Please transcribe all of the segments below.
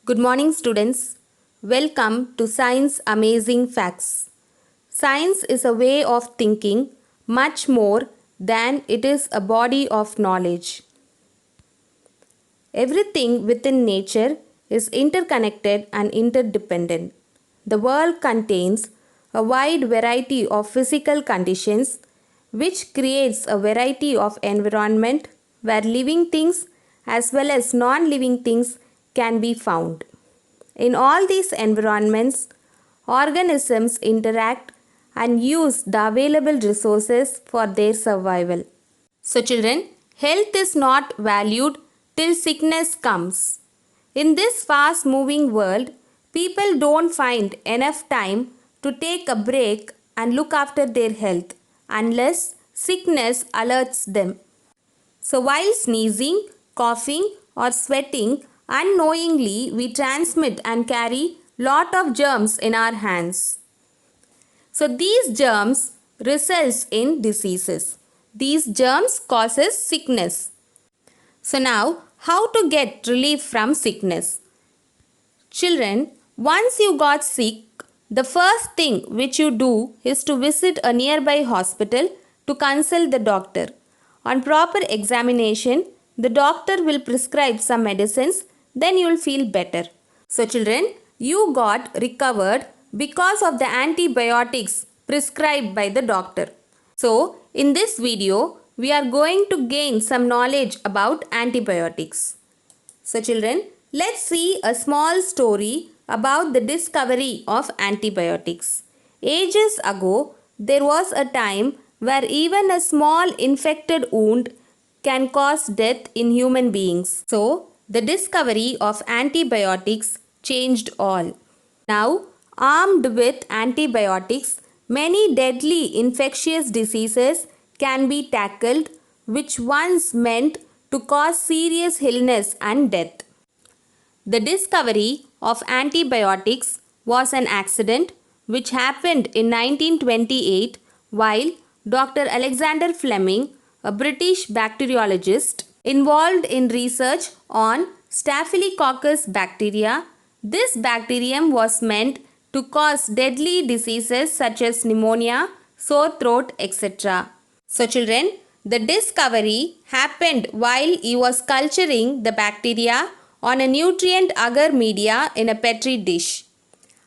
Good morning, students. Welcome to Science Amazing Facts. Science is a way of thinking much more than it is a body of knowledge. Everything within nature is interconnected and interdependent. The world contains a wide variety of physical conditions which creates a variety of environment where living things as well as non-living things can be found. In all these environments, organisms interact and use the available resources for their survival. So, children, health is not valued till sickness comes. In this fast moving world, people don't find enough time to take a break and look after their health unless sickness alerts them. So, while sneezing, coughing, or sweating, unknowingly we transmit and carry lot of germs in our hands. So, these germs results in diseases. These germs causes sickness. So, now how to get relief from sickness? Children, once you got sick, the first thing which you do is to visit a nearby hospital to consult the doctor. On proper examination, the doctor will prescribe some medicines, then you will feel better. So children, you got recovered because of the antibiotics prescribed by the doctor. So, in this video, we are going to gain some knowledge about antibiotics. So children, let's see a small story about the discovery of antibiotics. Ages ago, there was a time where even a small infected wound can cause death in human beings. So, the discovery of antibiotics changed all. Now, armed with antibiotics, many deadly infectious diseases can be tackled, which once meant to cause serious illness and death. The discovery of antibiotics was an accident which happened in 1928 while Dr. Alexander Fleming, a British bacteriologist, involved in research on Staphylococcus bacteria. This bacterium was meant to cause deadly diseases such as pneumonia, sore throat, etc. So children, the discovery happened while he was culturing the bacteria on a nutrient agar media in a petri dish.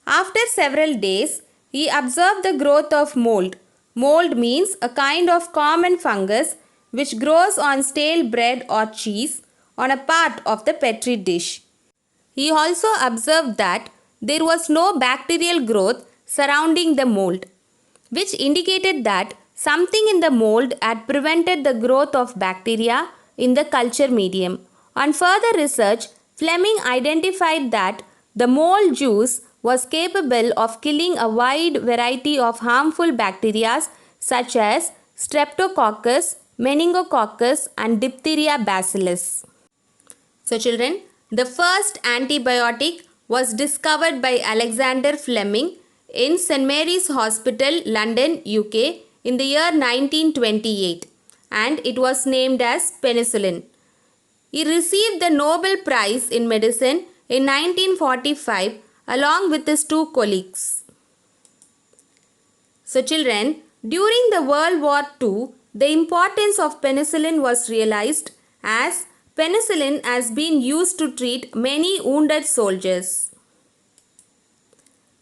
After several days, he observed the growth of mold. Mold means a kind of common fungus which grows on stale bread or cheese on a part of the petri dish. He also observed that there was no bacterial growth surrounding the mold, which indicated that something in the mold had prevented the growth of bacteria in the culture medium. On further research, Fleming identified that the mold juice was capable of killing a wide variety of harmful bacteria such as Streptococcus, Meningococcus and Diphtheria bacillus. So children, the first antibiotic was discovered by Alexander Fleming in St. Mary's Hospital, London, UK in the year 1928 and it was named as penicillin. He received the Nobel Prize in Medicine in 1945 along with his two colleagues. So children, during the World War II, the importance of penicillin was realized as penicillin has been used to treat many wounded soldiers.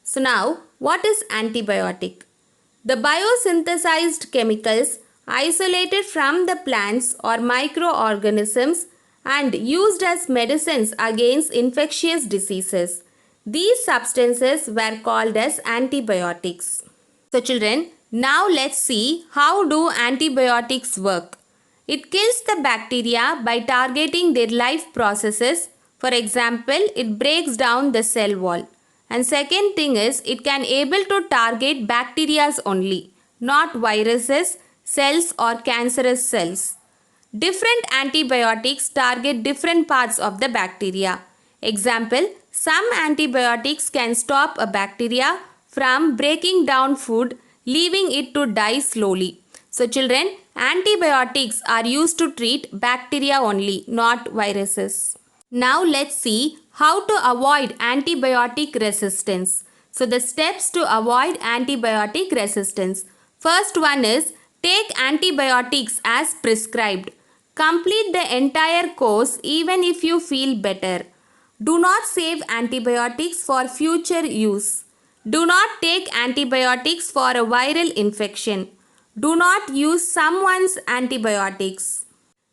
So now, what is antibiotic? The biosynthesized chemicals isolated from the plants or microorganisms and used as medicines against infectious diseases. These substances were called as antibiotics. So children, now let's see how do antibiotics work. It kills the bacteria by targeting their life processes. For example, it breaks down the cell wall. And second thing is, it can able to target bacteria only, not viruses, cells or cancerous cells. Different antibiotics target different parts of the bacteria. Example, some antibiotics can stop a bacteria from breaking down food, leaving it to die slowly. So children, antibiotics are used to treat bacteria only, not viruses. Now let's see How to avoid antibiotic resistance. So the steps to avoid antibiotic resistance. First one is take antibiotics as prescribed. Complete the entire course even if you feel better. Do not save antibiotics for future use. Do not take antibiotics for a viral infection. Do not use someone's antibiotics.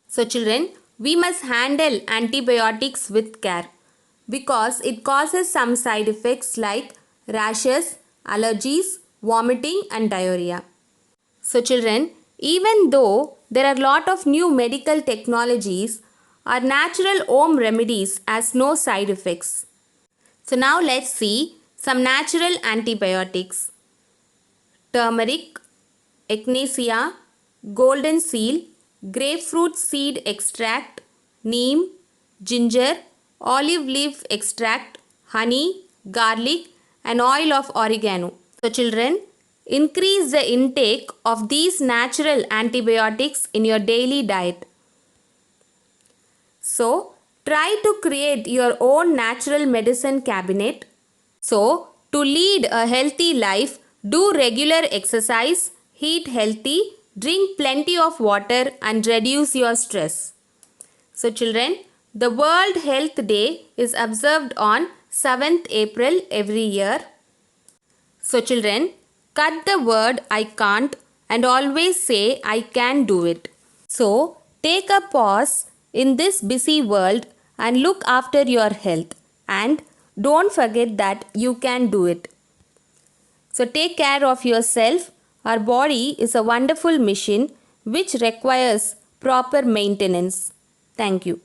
So children, we must handle antibiotics with care because it causes some side effects like rashes, allergies, vomiting and diarrhea. So children, even though there are a lot of new medical technologies, our natural home remedies has no side effects. So now let's see some natural antibiotics. Turmeric, echinacea, golden seal, grapefruit seed extract, neem, ginger, olive leaf extract, honey, garlic and oil of oregano. So children, increase the intake of these natural antibiotics in your daily diet. So, try to create your own natural medicine cabinet. So, to lead a healthy life, do regular exercise, eat healthy, drink plenty of water and reduce your stress. So, children, the World Health Day is observed on 7th April every year. So, children, cut the word I can't and always say I can do it. So, take a pause in this busy world and look after your health and don't forget that you can do it. So, take care of yourself. Our body is a wonderful machine which requires proper maintenance. Thank you.